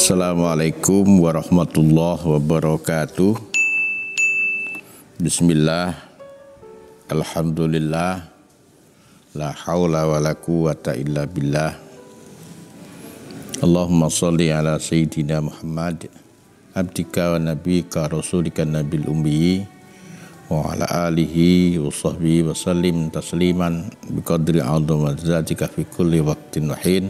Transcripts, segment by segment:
Assalamualaikum warahmatullahi wabarakatuh. Bismillah, alhamdulillah, la haula wa la quwata illa billah. Allahumma salli ala sayyidina Muhammad, abdika wa nabika rasulika nabil ummi, wa ala alihi wa sahbihi wa sallim tasliman biqadri azamatika fi kulli waqtin wa hin.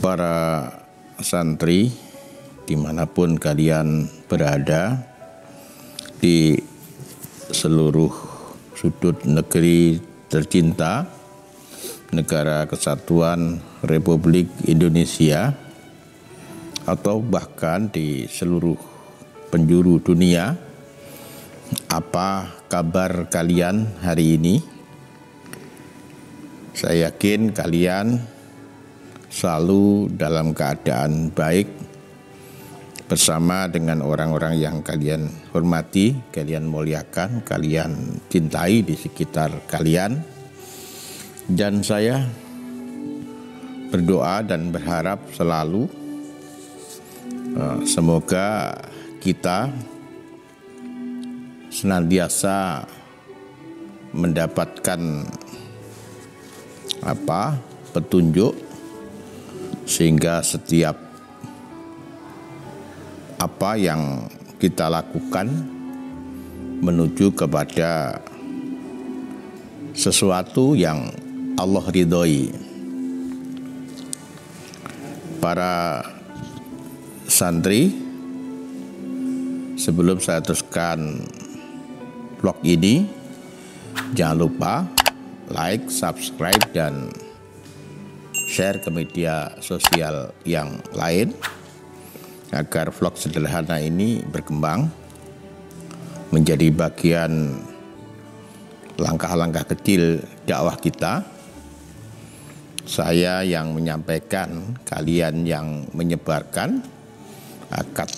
Para santri dimanapun kalian berada di seluruh sudut negeri tercinta Negara Kesatuan Republik Indonesia atau bahkan di seluruh penjuru dunia, apa kabar kalian hari ini? Saya yakin kalian selalu dalam keadaan baik bersama dengan orang-orang yang kalian hormati, kalian muliakan, kalian cintai di sekitar kalian. Dan saya berdoa dan berharap selalu semoga kita senantiasa mendapatkan petunjuk, sehingga setiap apa yang kita lakukan menuju kepada sesuatu yang Allah ridhoi. Para santri, sebelum saya teruskan vlog ini, jangan lupa like, subscribe, dan share ke media sosial yang lain agar vlog sederhana ini berkembang menjadi bagian langkah-langkah kecil dakwah kita. Saya yang menyampaikan, kalian yang menyebarkan akan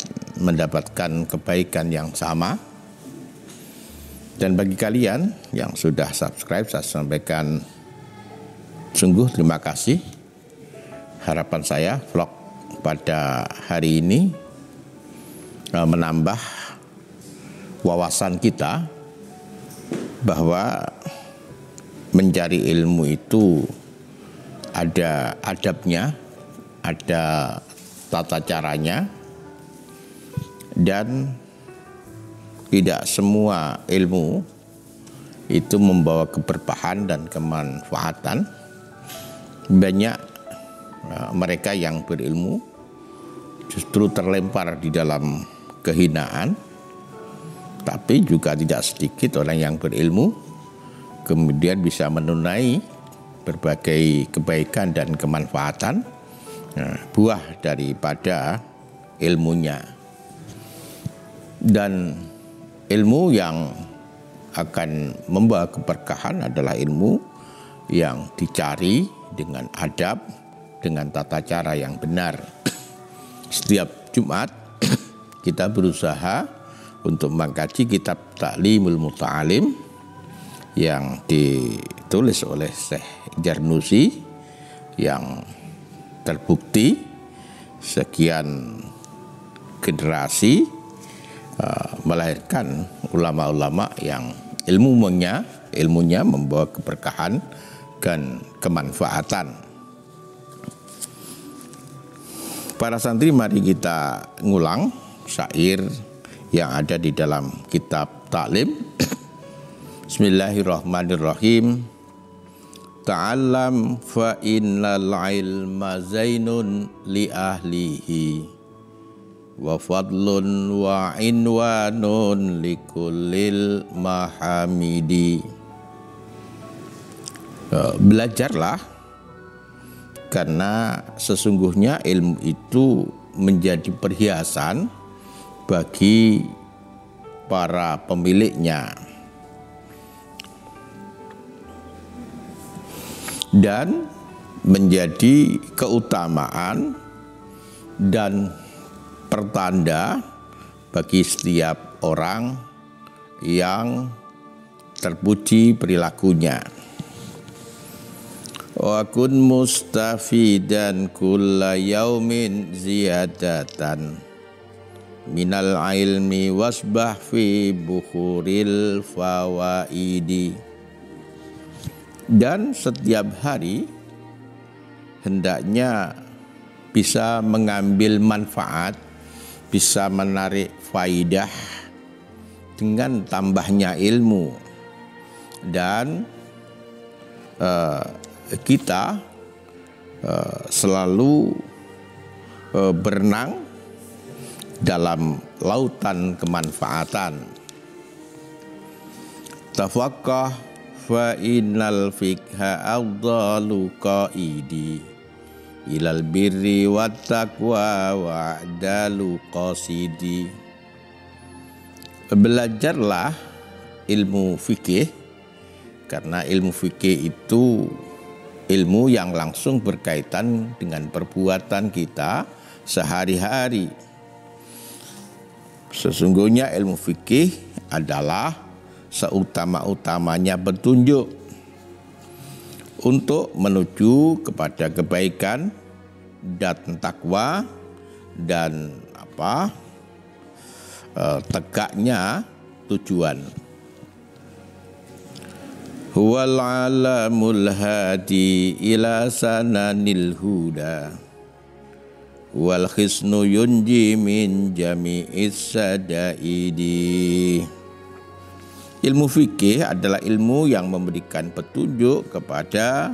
mendapatkan kebaikan yang sama. Dan bagi kalian yang sudah subscribe, saya sampaikan sungguh terima kasih. Harapan saya vlog pada hari ini menambah wawasan kita bahwa mencari ilmu itu ada adabnya, ada tata caranya, dan tidak semua ilmu itu membawa keberkahan dan kemanfaatan. Banyak mereka yang berilmu justru terlempar di dalam kehinaan, tapi juga tidak sedikit orang yang berilmu kemudian bisa menunai berbagai kebaikan dan kemanfaatan buah daripada ilmunya. Dan ilmu yang akan membawa keberkahan adalah ilmu yang dicari dengan adab, dengan tata cara yang benar. Setiap Jumat kita berusaha untuk mengkaji kitab Ta'limul Muta'alim yang ditulis oleh Syekh Jarnusi, yang terbukti sekian generasi melahirkan ulama-ulama yang ilmunya membawa keberkahan dan kemanfaatan. Para santri, mari kita ngulang syair yang ada di dalam kitab Ta'lim. Bismillahirrahmanirrahim. Ta'allam fa innal ilma zainun li ahlihi wa fadlun wa inwanun li kullil mahamidi. Belajarlah, karena sesungguhnya ilmu itu menjadi perhiasan bagi para pemiliknya, dan menjadi keutamaan dan pertanda bagi setiap orang yang terpuji perilakunya. Wa kun mustafidan kulla yaumin ziyadatan minal ilmi wasbah fi bukhuril fawaidi. Dan setiap hari hendaknya bisa mengambil manfaat, bisa menarik faidah dengan tambahnya ilmu. Dan kita selalu berenang dalam lautan kemanfaatan. Tafaqqah fa innal fiqha afdalu qaidi ilal birri wat taqwa wa adalu qasidi. Belajarlah ilmu fikih, karena ilmu fikih itu ilmu yang langsung berkaitan dengan perbuatan kita sehari-hari. Sesungguhnya ilmu fikih adalah seutama-utamanya petunjuk untuk menuju kepada kebaikan dan takwa dan tegaknya tujuan. Huwal alamul hadi ila sananil huda wal khisnu yunji min jami'is sadaidi. Ilmu fikih adalah ilmu yang memberikan petunjuk kepada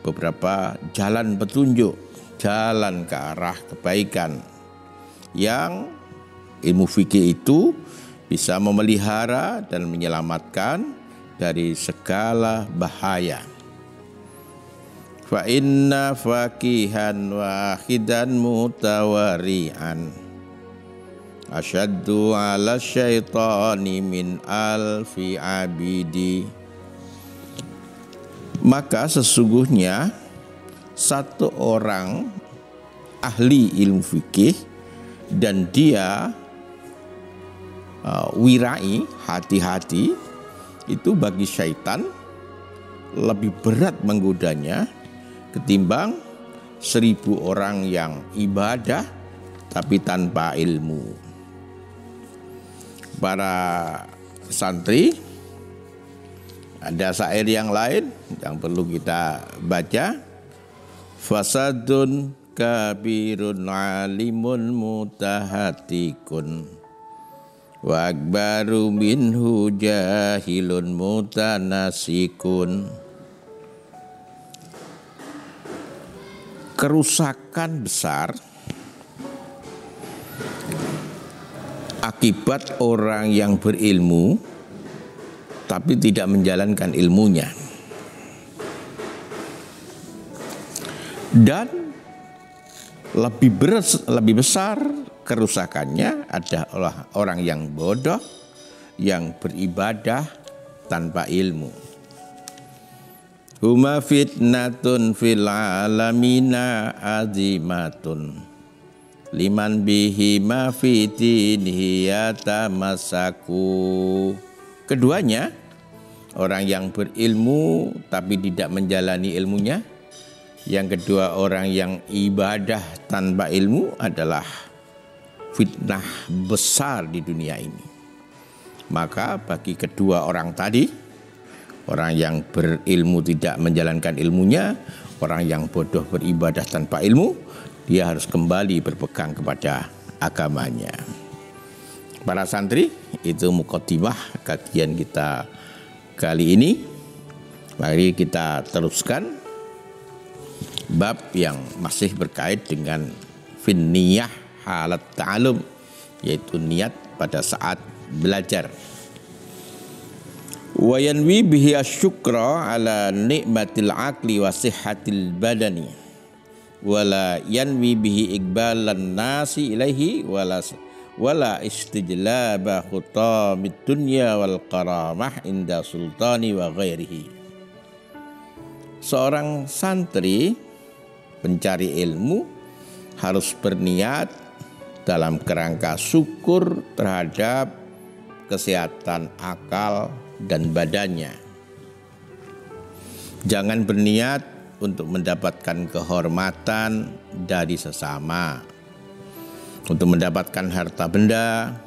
beberapa jalan petunjuk, jalan ke arah kebaikan, yang ilmu fikih itu bisa memelihara dan menyelamatkan dari segala bahaya. Fa inna faqihan wahidan mutawari'an asyaddu ala syaitani min alfi abidi. Maka sesungguhnya satu orang ahli ilmu fikih dan dia wirai, hati-hati, itu bagi syaitan lebih berat menggodanya ketimbang 1000 orang yang ibadah tapi tanpa ilmu. Para santri, ada syair yang lain yang perlu kita baca. Fasadun kabirun alimun mutahatikun wa akbaru minhu jahilun mutanasikun. Kerusakan besar akibat orang yang berilmu tapi tidak menjalankan ilmunya. Dan lebih besar kerusakannya adalah orang yang bodoh yang beribadah tanpa ilmu. Huma fitnatun fil alamina azimatun liman bihi ma fi dinihi yatamasaku. Keduanya, orang yang berilmu tapi tidak menjalani ilmunya. Yang kedua, orang yang ibadah tanpa ilmu adalah fitnah besar di dunia ini. Maka bagi kedua orang tadi, orang yang berilmu tidak menjalankan ilmunya, orang yang bodoh beribadah tanpa ilmu, dia harus kembali berpegang kepada agamanya. Para santri, itu muqaddimah kajian kita kali ini. Mari kita teruskan bab yang masih berkait dengan finniyah halat ta'alum, yaitu niat pada saat belajar. Wa yanwi bihi asyukra ala nikmatil aqli wa sihhatil badani wala yanwi bihi iqbalan nasi ilaihi wala istijlaba khutamid dunya wal karamah inda sultani wa ghairihi. Seorang santri pencari ilmu harus berniat dalam kerangka syukur terhadap kesehatan akal dan badannya. Jangan berniat untuk mendapatkan kehormatan dari sesama, untuk mendapatkan harta benda,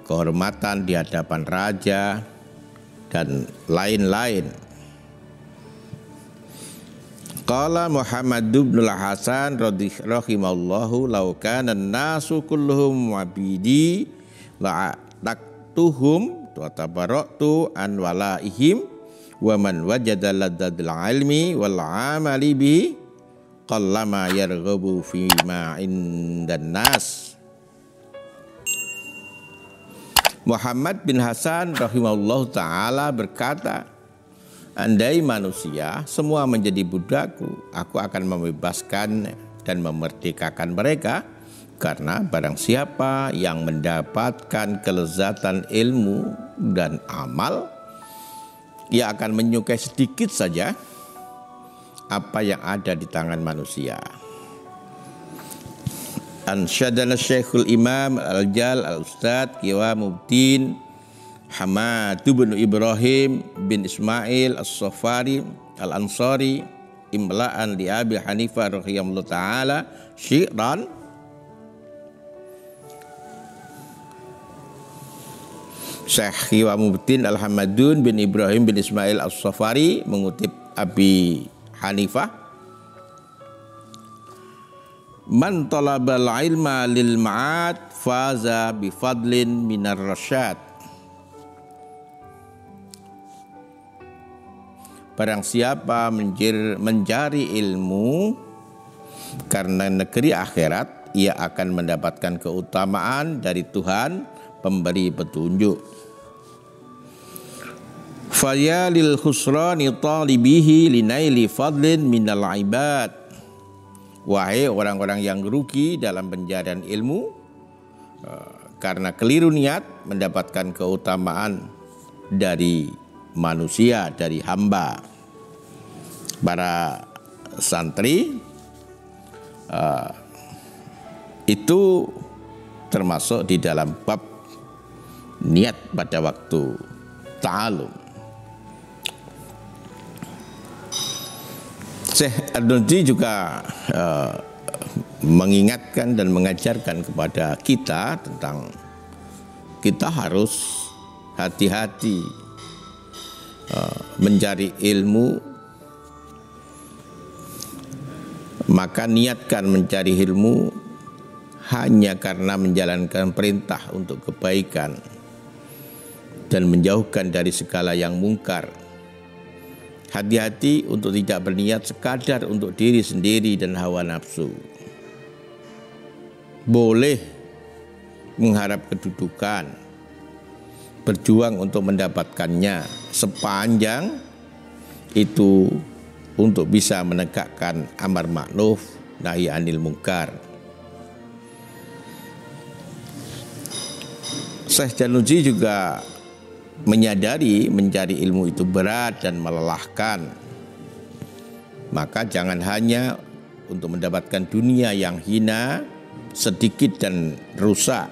kehormatan di hadapan raja, dan lain-lain. Qala Muhammad bin Hasan rahimallahu law kana an-nasu kulluhum abidi la taktuhum wa tabaratu an walaihim wa man wajada ladzal ilmi wal amali bi qallama yarghabu fi ma indan nas. Muhammad bin Hasan rahimahullah ta'ala berkata, andai manusia semua menjadi budakku, aku akan membebaskan dan memerdekakan mereka, karena barang siapa yang mendapatkan kelezatan ilmu dan amal, ia akan menyukai sedikit saja apa yang ada di tangan manusia. Ansyadana Syekhul Imam Al-Jal Al-Ustadz Qiwamuddin Hamad bin Ibrahim bin Ismail As-Safari Al-Ansari imla'an li Abi Hanifah rahimahullah ta'ala syi'ran. Syekh Qiwamuddin Al-Hamadun bin Ibrahim bin Ismail As-Safari mengutip Abi Hanifah, man talabal ilma lil ma'ad faza bifadlin minar rasyad. Barang siapa mencari ilmu karena negeri akhirat, ia akan mendapatkan keutamaan dari Tuhan pemberi petunjuk. Faya lil khusrani talibihi linaili fadlin minal ibad. Wahai orang-orang yang rugi dalam pencarian ilmu karena keliru niat mendapatkan keutamaan dari manusia, dari hamba. Para santri itu termasuk di dalam bab niat pada waktu ta'alum. Syekh Ad-Dunti juga mengingatkan dan mengajarkan kepada kita tentang kita harus hati-hati mencari ilmu, maka niatkan mencari ilmu hanya karena menjalankan perintah untuk kebaikan dan menjauhkan dari segala yang mungkar. Hati-hati untuk tidak berniat sekadar untuk diri sendiri dan hawa nafsu. Boleh mengharap kedudukan, berjuang untuk mendapatkannya, sepanjang itu untuk bisa menegakkan amar ma'ruf nahi anil munkar. Syekh Januji juga menyadari mencari ilmu itu berat dan melelahkan. Maka jangan hanya untuk mendapatkan dunia yang hina, sedikit dan rusak.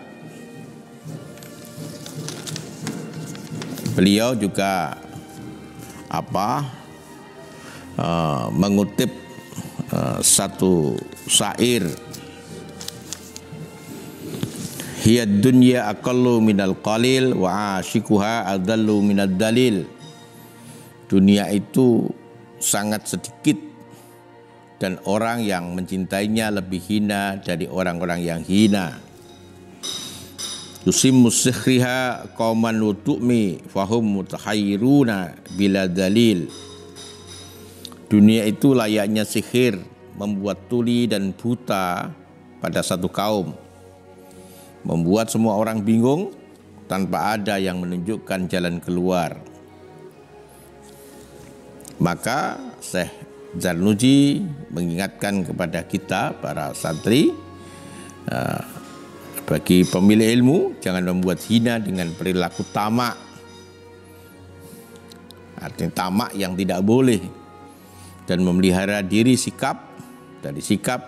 Beliau juga mengutip satu syair, hiya dunya aqallu minal qalil wa ashikuha adallu minad dalil. Dunia itu sangat sedikit dan orang yang mencintainya lebih hina dari orang-orang yang hina. Yusimmu sikhriha qauman wutu'mi fahum mutahayyiruna bila dalil. Dunia itu layaknya sihir, membuat tuli dan buta pada satu kaum, membuat semua orang bingung tanpa ada yang menunjukkan jalan keluar. Maka Syekh Zarnuji mengingatkan kepada kita para santri, bagi pemilik ilmu jangan membuat hina dengan perilaku tamak. Artinya tamak yang tidak boleh, dan memelihara diri dari sikap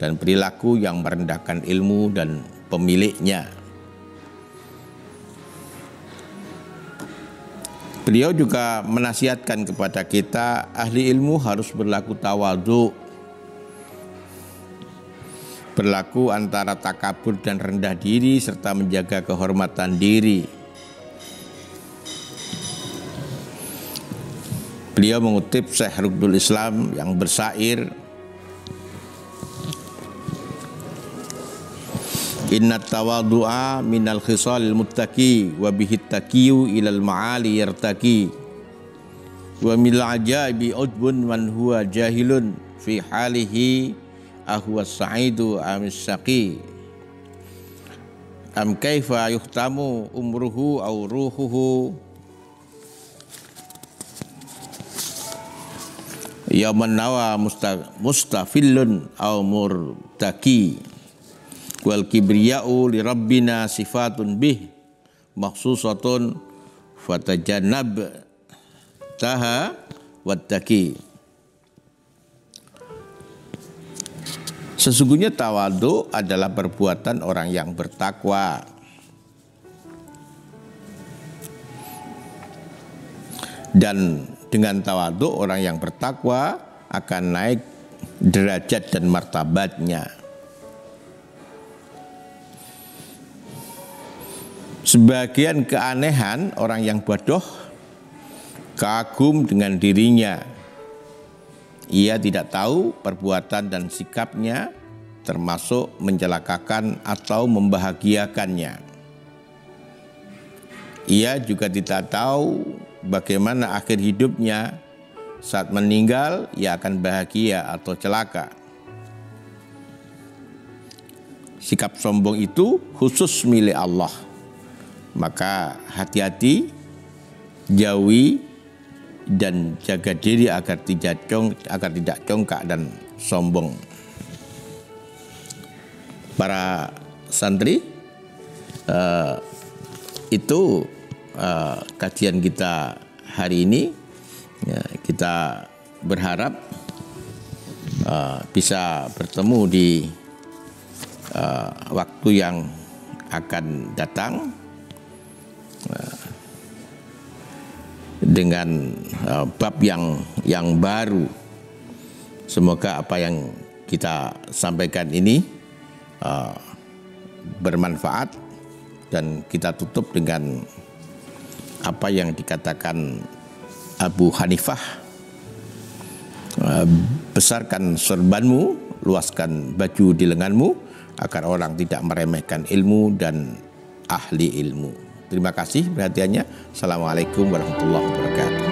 dan perilaku yang merendahkan ilmu dan pemiliknya. Beliau juga menasihatkan kepada kita, ahli ilmu harus berlaku tawadhu, berlaku antara takabur dan rendah diri, serta menjaga kehormatan diri. Beliau mengutip Syekh Ruknul Islam yang bersair, inna tawadhu'a minal khisalil muttaqi wa bihi taqiyu ilal ma'ali yartaqi wa mil ajaibi udbun man huwa jahilun fi halihi ahwa sa'idu amis saqi am kaifa yuhtamu umruhu aw ruhuhu yaman nawa mustafillun aw murtaki wal kibriya'u li rabbina sifatun bih makhsusatun fatajannab taha wattaqi. Sesungguhnya tawadhu adalah perbuatan orang yang bertakwa. Dan dengan tawadhu orang yang bertakwa akan naik derajat dan martabatnya. Sebagian keanehan orang yang bodoh kagum dengan dirinya. Ia tidak tahu perbuatan dan sikapnya termasuk mencelakakan atau membahagiakannya. Ia juga tidak tahu bagaimana akhir hidupnya, saat meninggal ia akan bahagia atau celaka. Sikap sombong itu khusus milik Allah. Maka hati-hati, jauhi dan jaga diri agar tidak congkak dan sombong. Para santri, itu kajian kita hari ini. Ya, kita berharap bisa bertemu di waktu yang akan datang dengan bab yang baru. Semoga apa yang kita sampaikan ini bermanfaat, dan kita tutup dengan apa yang dikatakan Abu Hanifah, besarkan sorbanmu, luaskan baju di lenganmu, agar orang tidak meremehkan ilmu dan ahli ilmu. Terima kasih perhatiannya. Assalamualaikum warahmatullahi wabarakatuh.